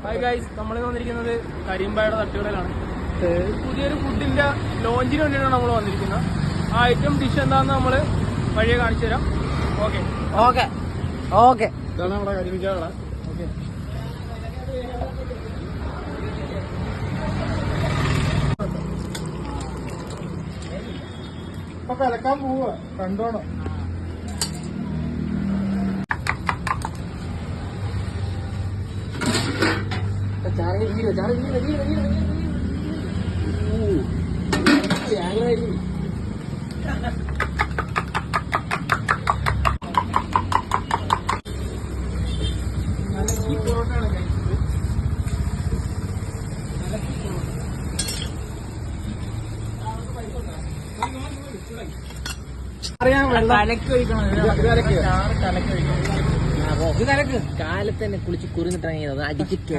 Hi guys, നമ്മൾ വന്നിരിക്കുന്നത് കരിമ്പായുടെ തട്ടുകടയിലാണ്. പുതിയൊരു ഫുഡിന്റെ ലോഞ്ചിന് വേണ്ടിയിട്ടാണ് നമ്മൾ വന്നിരിക്കുന്നത്. ആ ഐറ്റം ഡിഷ് എന്താണെന്ന് നമ്മൾ വഴിയെ കാണിച്ചു തരാം. ഓക്കെ ഓക്കെ ഓക്കെ ഇതാണ് നമ്മുടെ കരിമ്പിക്കട. ഓക്കെ, ഇപ്പൊ കലക്കാൻ പോവുക, കണ്ടോണം. കാലത്ത് തന്നെ കുളിച്ച് കുറിഞ്ഞിട്ടിറങ്ങിയത് അടിച്ചിട്ട്